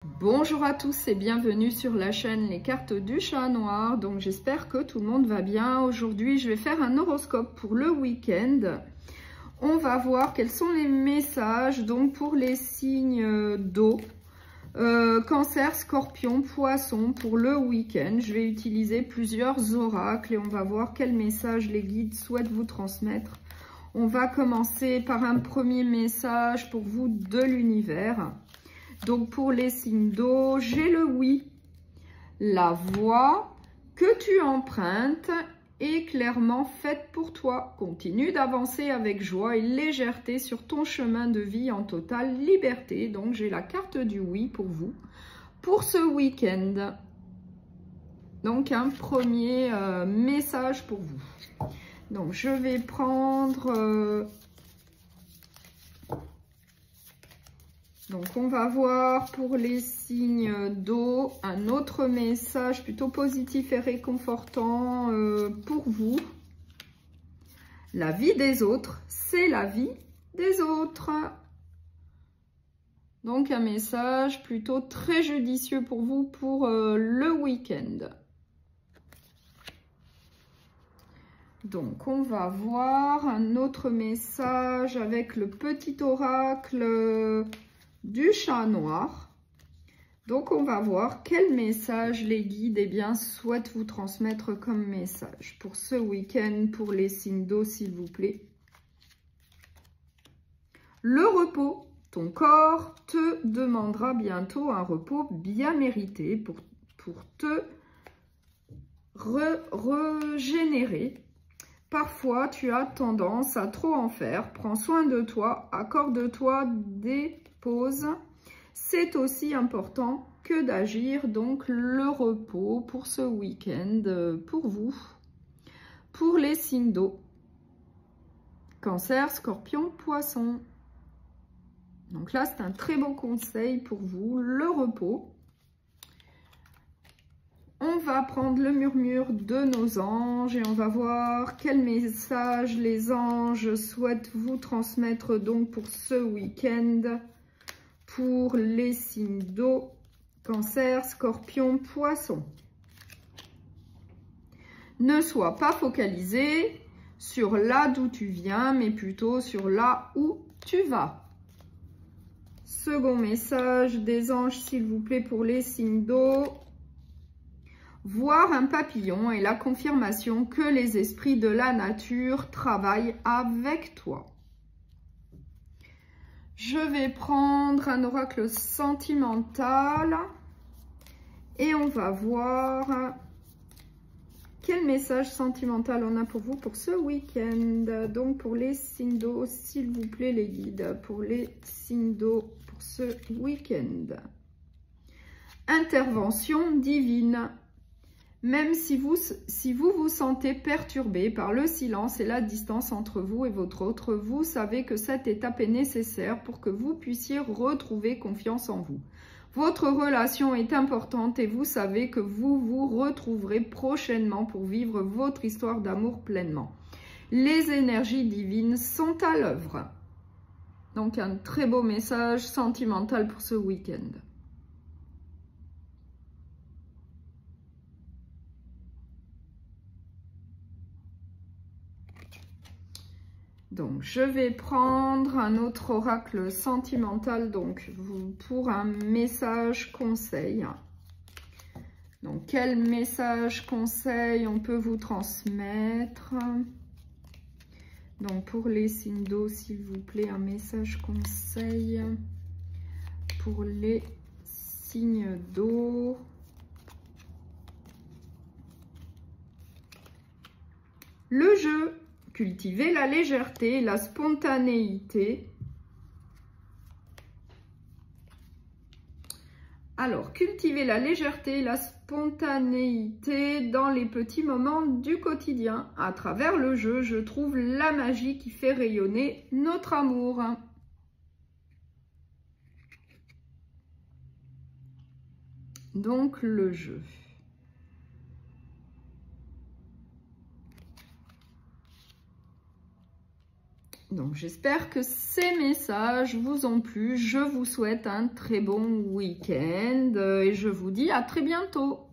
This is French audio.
Bonjour à tous et bienvenue sur la chaîne Les Cartes du Chat Noir. Donc j'espère que tout le monde va bien. Aujourd'hui je vais faire un horoscope pour le week-end. On va voir quels sont les messages donc pour les signes d'eau, Cancer, Scorpion, Poisson pour le week-end. Je vais utiliser plusieurs oracles et on va voir quels messages les guides souhaitent vous transmettre. On va commencer par un premier message pour vous de l'univers. Donc pour les signes d'eau, j'ai le oui. La voie que tu empruntes est clairement faite pour toi. Continue d'avancer avec joie et légèreté sur ton chemin de vie en totale liberté. Donc j'ai la carte du oui pour vous, pour ce week-end. Donc un premier message pour vous. Donc je vais prendre... Donc, on va voir pour les signes d'eau un autre message plutôt positif et réconfortant pour vous. La vie des autres, c'est la vie des autres. Donc, un message plutôt très judicieux pour vous pour le week-end. Donc, on va voir un autre message avec le petit oracle du chat noir. Donc on va voir quel message les guides souhaitent vous transmettre comme message pour ce week-end pour les signes d'eau, s'il vous plaît. Le repos, ton corps te demandera bientôt un repos bien mérité pour te régénérer. Parfois tu as tendance à trop en faire. Prends soin de toi, accorde-toi des pauses. C'est aussi important que d'agir. Donc le repos pour ce week-end pour vous, pour les signes d'eau, Cancer, Scorpion, Poisson. Donc là c'est un très bon conseil pour vous, le repos. On va prendre le murmure de nos anges et on va voir quel message les anges souhaitent vous transmettre donc pour ce week-end. Pour les signes d'eau, Cancer, Scorpion, Poisson. Ne sois pas focalisé sur là d'où tu viens, mais plutôt sur là où tu vas. Second message des anges, s'il vous plaît, pour les signes d'eau. Voir un papillon est la confirmation que les esprits de la nature travaillent avec toi. Je vais prendre un oracle sentimental et on va voir quel message sentimental on a pour vous pour ce week-end. Donc pour les signes d'eau, s'il vous plaît les guides, pour les signes d'eau pour ce week-end. Intervention divine. Même si vous vous sentez perturbé par le silence et la distance entre vous et votre autre, vous savez que cette étape est nécessaire pour que vous puissiez retrouver confiance en vous. Votre relation est importante et vous savez que vous vous retrouverez prochainement pour vivre votre histoire d'amour pleinement. Les énergies divines sont à l'œuvre. Donc un très beau message sentimental pour ce week-end. Donc, je vais prendre un autre oracle sentimental donc pour un message conseil. Donc, quel message conseil on peut vous transmettre? Donc, pour les signes d'eau, s'il vous plaît, un message conseil pour les signes d'eau. Le jeu. Cultiver la légèreté, la spontanéité. Alors, cultiver la légèreté, la spontanéité dans les petits moments du quotidien. À travers le jeu, je trouve la magie qui fait rayonner notre amour. Donc, le jeu. Donc j'espère que ces messages vous ont plu. Je vous souhaite un très bon week-end et je vous dis à très bientôt.